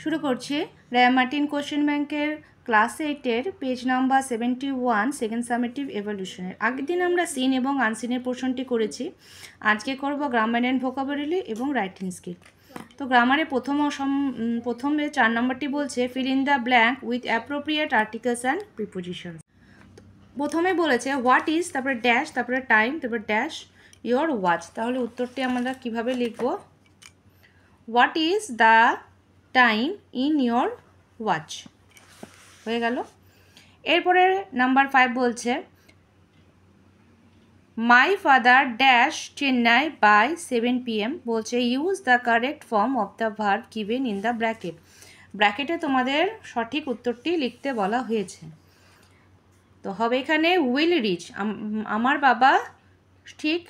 শুরু করছি Martin question ব্যাংকের ক্লাস 8-এর পেজ নাম্বার 71 সেকেন্ড সামেটিভ এভলিউশনের। আগের দিন আমরা সিন এবং আনসিনের পোর্শনটি করেছি। আজকে করব গ্রামার অ্যান্ড ভোকাবুলারি এবং রাইটিং স্কিল। তো গ্রামারে প্রথমে 4 নম্বরটি বলছে fill in the blank with appropriate articles and prepositions. প্রথমে বলেছে হোয়াট ইজ, তারপরে ড্যাশ, তারপরে টাইম, তারপরে ড্যাশ ইয়োর ওয়াচ। তাহলে উত্তরটি আমরা কিভাবে লিখব? What is the time in your watch হয়ে গেল। এরপরে নাম্বার 5 বলছে my father dash Chennai by 7 PM। বলছে use the correct form of the verb given in the bracket. ব্র্যাকেটে তোমাদের সঠিক উত্তরটি লিখতে বলা হয়েছে। তো হবে এখানে উইল রিচ, আমার বাবা ঠিক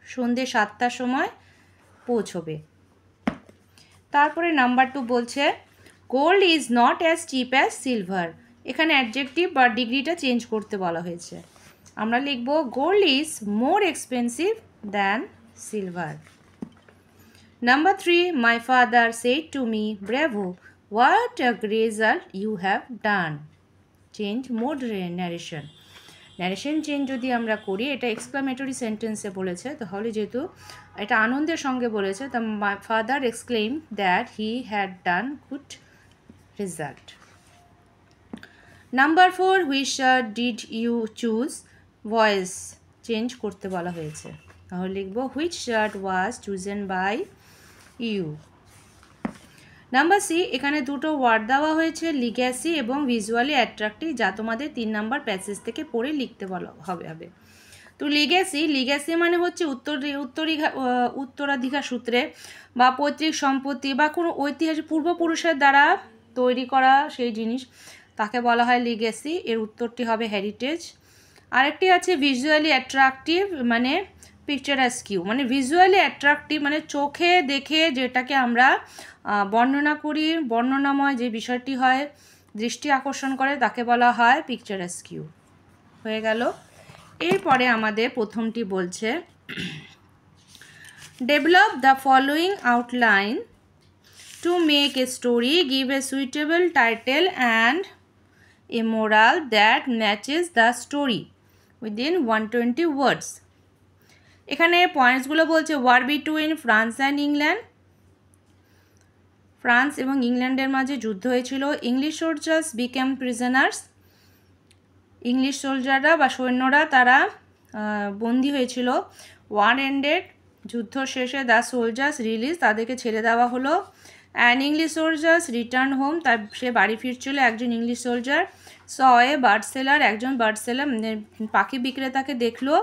সন্ধ্যে 7টার সময় পৌঁছবে। তারপরে নাম্বার 2 বলছে gold is not as cheap as silver. এখানে অ্যাডজেক্টিভ বা ডিগ্রিটা চেঞ্জ করতে বলা হয়েছে। আমরা লিখব gold is more expensive than silver. Number 3 my father said to me bravo what a result you have done. Change mode narration. Narration change যদি আমরা করি, এটা এক্সক্লামেটরি সেন্টেন্সে বলেছে, তাহলে যেহেতু এটা আনন্দের সঙ্গে বলেছে, the my father exclaim that he had done good result. Number 4 which shirt did you choose. Voice change করতে বলা হয়েছে, তাহলে লিখব which shirt was chosen by you. Number C, এখানে দুটো ওয়ার্ড দেওয়া হয়েছে লিগ্যাসি এবং ভিজুয়ালি অ্যাট্রাক্টিভ, যা তোমাদের 3 নম্বর প্যাসেজ থেকে পড়ে লিখতে বলা হবে। তো লিগ্যাসি মানে হচ্ছে উত্তরাধিকার সূত্রে বা পৈতৃক সম্পত্তি বা কোনো ঐতিহাসিক পূর্বপুরুষের দ্বারা তৈরি করা সেই জিনিস, তাকে বলা হয় লিগ্যাসি। এর উত্তরটি হবে হেরিটেজ। আরেকটি আছে ভিজুয়ালি অ্যাট্রাকটিভ, মানে পিকচারাস্কিউ, মানে ভিজুয়ালি অ্যাট্রাকটিভ মানে চোখে দেখে যেটাকে আমরা বর্ণনা করি, বর্ণনাময় যে বিষয়টি হয়, দৃষ্টি আকর্ষণ করে, তাকে বলা হয় পিকচারাস্কিউ। হয়ে গেল। এরপরে আমাদের প্রথমটি বলছে develop the following outline to make a story, give a suitable title and a moral that matches the story within 120 words. এখানে পয়েন্টসগুলো বলছে war between France and England. France এবং ইংল্যান্ডের মাঝে যুদ্ধ হয়েছিল। English soldiers became prisoners. English সোলজাররা বা সৈন্যরা তারা বন্দী হয়েছিল। ওয়ার এন্ডেড, যুদ্ধ শেষে দ্য সোলজার্স রিলিজ, তাদেরকে ছেড়ে দেওয়া হলো। And English soldiers return home, তার সে বাড়ি ফিরছিল একজন English soldier. Saw a bird seller, একজন বার্ড সেলার পাখি বিক্রেতাকে দেখলো।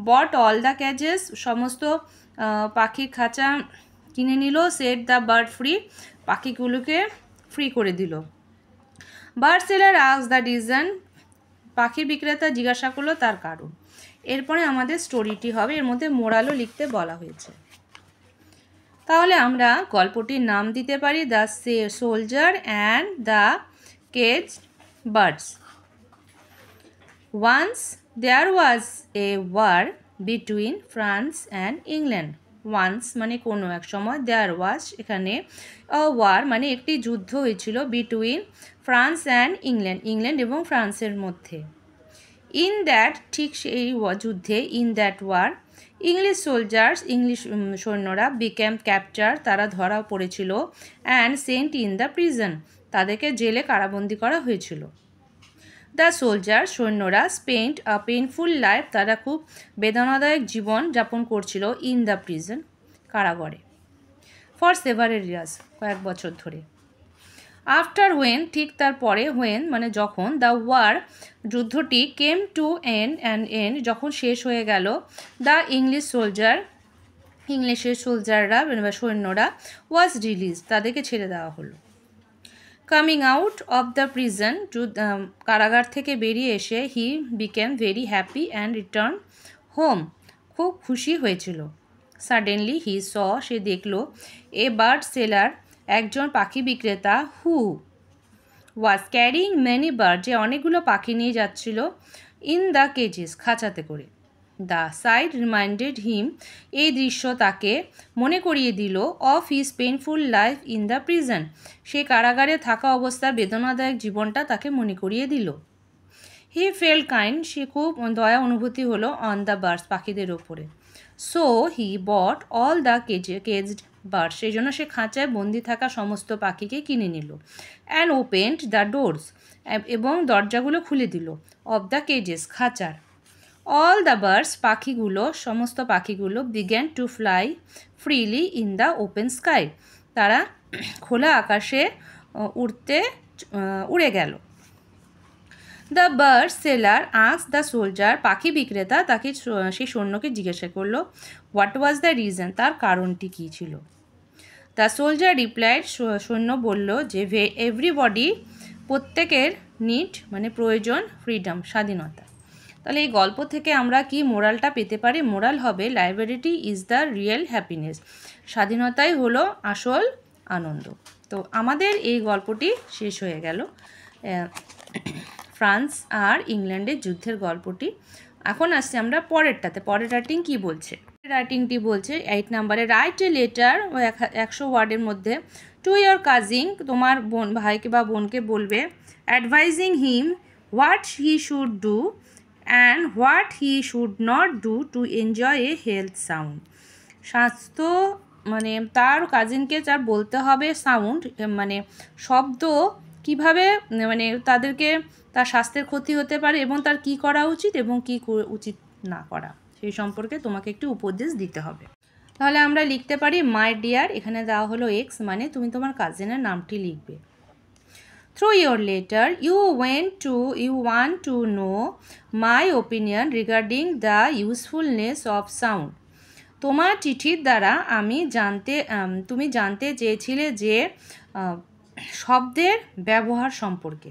বট অল দ্য ক্যাজেস, সমস্ত পাখির খাঁচা কিনে নিল। সেট দ্য বার্ড ফ্রি, পাখিগুলোকে ফ্রি করে দিল। Bird seller ask the reason, পাখির বিক্রেতা জিজ্ঞাসা করলো তার কারণ। এরপরে আমাদের স্টোরিটি হবে, এর মধ্যে মোরালও লিখতে বলা হয়েছে। তাহলে আমরা গল্পটির নাম দিতে পারি the soldier and the cage birds. Once there was a war between France and England. Once মানে কোনো এক সময়, দেয়ার ওয়াজ এখানে ওয়ার মানে একটি যুদ্ধ হয়েছিল between France and England, England এবং ফ্রান্সের মধ্যে। ইন দ্যাট, ঠিক সেই যুদ্ধে, in that war English soldiers, English সৈন্যরা বিকেম ক্যাপচার, তারা ধরা পড়েছিল। And sent in the prison, তাদেরকে জেলে কারাবন্দি করা হয়েছিল। দ্য সোলজার, সৈন্যরা স্পেন্ট আ পেইনফুল লাইফ, তারা খুব বেদনাদায়ক জীবন যাপন করছিল। ইন দ্য প্রিজন, কারাগারে। ফর সেভারেল ইয়ার্স, কয়েক বছর ধরে। আফটার হোয়েন, ঠিক তারপরে, হোয়েন মানে যখন, দ্য ওয়ার যুদ্ধটি, কেম টু এন্ড যখন শেষ হয়ে গেল। দ্য ইংলিশ সোলজার, ইংলিশের সোলজাররা বা সৈন্যরা, ওয়াজ রিলিজ, তাদেরকে ছেড়ে দেওয়া হলো। Coming out of the prison, কারাগার থেকে বেরিয়ে এসে, he became very happy and return home, খুব খুশি হয়েছিল। সাডেনলি হি স, সে দেখল, এ বার্ড সেলার, একজন পাখি বিক্রেতা, হু ওয়াজ ক্যারিং মেনি বার্ড, যে অনেকগুলো পাখি নিয়ে যাচ্ছিল। ইন দ্য কেজেস, খাঁচাতে করে। দ্য সাইট রিমাইন্ডেড হিম, এই দৃশ্য তাকে মনে করিয়ে দিল of his painful life in the prison, সে কারাগারে থাকা অবস্থার বেদনাদায়ক জীবনটা তাকে মনে করিয়ে দিল। হি ফেল কাইন্ড, সে খুব দয়া অনুভূতি হলো অন দ্য বার্ডস, পাখিদের ওপরে। So he bought all the caged birds, সেই জন্য সে খাঁচায় বন্দি থাকা সমস্ত পাখিকে কিনে নিল। অ্যান্ড ওপেন্ড দ্য ডোরস, এবং দরজাগুলো খুলে দিল। অফ দ্য কেজেস, খাঁচার। অল দ্য বার্ডস, পাখিগুলো, সমস্ত পাখিগুলো began to fly freely in the open sky, তারা খোলা আকাশে উড়ে গেল। The bird seller ask the soldier, পাখি বিক্রেতা তাকে সেই সৈন্যকে জিজ্ঞাসা করলো হোয়াট ওয়াজ দ্য রিজন, তার কারণটি কী ছিল। দ্য সোলজার রিপ্লাইড, সৈন্য বলল যে এভরিবডি, প্রত্যেকের নিড মানে প্রয়োজন, ফ্রিডম স্বাধীনতা। তাহলে এই গল্প থেকে আমরা কি মোরালটা পেতে পারি? মোরাল হবে লাইবার্টি ইজ দ্য রিয়েল হ্যাপিনেস, স্বাধীনতাই হলো আসল আনন্দ। তো আমাদের এই গল্পটি শেষ হয়ে গেল, ফ্রান্স আর ইংল্যান্ডের যুদ্ধের গল্পটি। এখন আসছি আমরা পরেরটাতে। পরের রাইটিং কী বলছে? রাইটিংটি বলছে 8 নম্বরে, রাইট এ লেটার, 100 ওয়ার্ডের মধ্যে, টু ইয়োর কাজিন, তোমার ভাইকে বা বোনকে বলবে, advising him what he should do and what he should not do to enjoy a health sound. স্বাস্থ্য মানে তার কাজিনকে তার বলতে হবে সাউন্ড মানে শব্দ কিভাবে মানে তাদেরকে তার স্বাস্থ্যের ক্ষতি হতে পারে এবং তার কি করা উচিত এবং কি উচিত না করা, সেই সম্পর্কে তোমাকে একটু উপদেশ দিতে হবে। তাহলে আমরা লিখতে পারি মাই ডিয়ার, এখানে দেওয়া হলো এক্স, মানে তুমি তোমার কাজিনের নামটি লিখবে। Through your letter you want to know my opinion regarding the usefulness of sound. তোমার চিঠির দ্বারা তুমি জানতে চেয়েছিলে যে শব্দের ব্যবহার সম্পর্কে।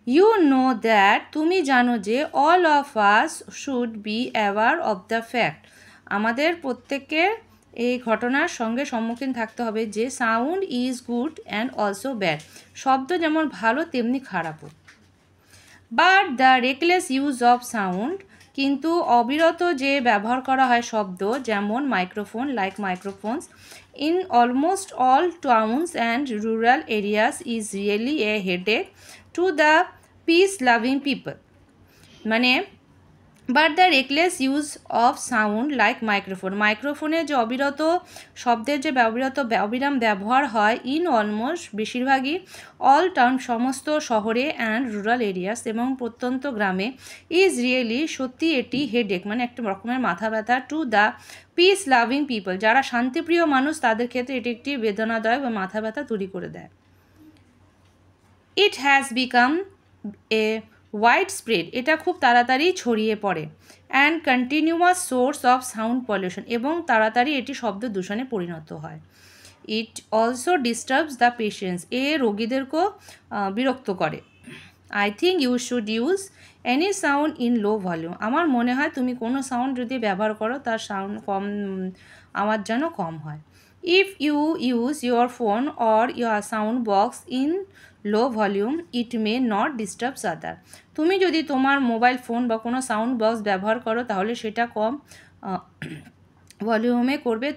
ইউ নো দ্যাট, তুমি জানো যে all of us should be aware of the fact, আমাদের প্রত্যেকের এই ঘটনার সঙ্গে সম্মুখীন থাকতে হবে যে sound is good and also bad, শব্দ যেমন ভালো তেমনি খারাপও। But the reckless use of sound, কিন্তু অবিরত যে ব্যবহার করা হয় শব্দ, যেমন microphone, like মাইক্রোফোনস, in almost all towns and rural areas is really a headache to the peace loving people, মানে but the reckless use of sound like microphone, মাইক্রোফোনের যে অবিরত শব্দের যে অবিরাম ব্যবহার হয়, ইন অলমোস্ট বেশিরভাগই, অল টাউন সমস্ত শহরে, অ্যান্ড রুরাল এরিয়াস এবং প্রত্যন্ত গ্রামে, ইজ রিয়েলি সত্যি এটি হেডেক মানে একটা রকমের মাথা ব্যথা, to the peace loving people, যারা শান্তিপ্রিয় মানুষ তাদের ক্ষেত্রে এটি একটি বেদনাদায়ক বা মাথা ব্যথা তৈরি করে দেয়। It has become a wide spread, এটা খুব তাড়াতাড়ি ছড়িয়ে পড়ে, and continuous source of sound pollution, এবং তাড়াতাড়ি এটি শব্দ দূষণে পরিণত হয়। It also disturbs the patients, এ রোগীদেরকেও বিরক্ত করে। I think you should use any sound in low volume, আমার মনে হয় তুমি কোনো সাউন্ড যদি ব্যবহার করো তার সাউন্ড আওয়াজ যেন কম হয়। If you use your phone or your sound box in low volume it may not disturbs other, তুমি যদি তোমার মোবাইল ফোন বা কোনো সাউন্ড বক্স ব্যবহার করো তাহলে সেটা কম ভলিউমে করবে,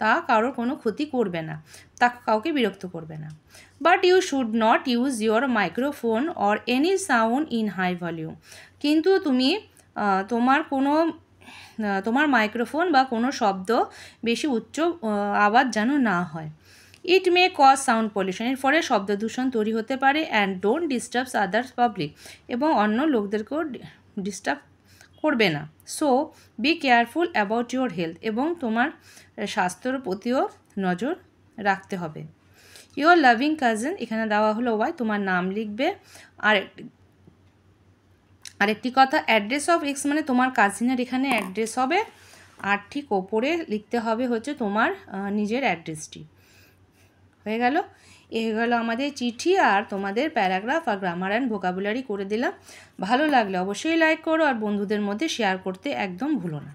তা কারোর কোনো ক্ষতি করবে না, তা কাউকে বিরক্ত করবে না। But you should not use your microphone or any sound in high volume, কিন্তু তুমি তোমার মাইক্রোফোন বা কোনো শব্দ বেশি উচ্চ আওয়াজ যেন না হয়। ইট মে কজ সাউন্ড পলিউশন, এর ফলে শব্দ দূষণ তৈরি হতে পারে। And don't disturbs others public, এবং অন্য লোকদেরকেও ডিস্টার্ব করবে না। So be careful about your health, এবং তোমার স্বাস্থ্যের প্রতিও নজর রাখতে হবে। ইউর লাভিং কাজিন, এখানে দেওয়া হলো ওয়াই, তোমার নাম লিখবে। আরেকটি কথা, অ্যাড্রেস অফ এক্স মানে তোমার কাজিনের এখানে অ্যাড্রেস হবে, আর ঠিক ওপরে লিখতে হবে হচ্ছে তোমার নিজের অ্যাড্রেসটি। হয়ে গেল আমাদের চিঠি আর তোমাদের প্যারাগ্রাফ আর গ্রামার অ্যান্ড ভোকাবুলারি করে দিলাম। ভালো লাগলে অবশ্যই লাইক করো আর বন্ধুদের মধ্যে শেয়ার করতে একদম ভুলো না।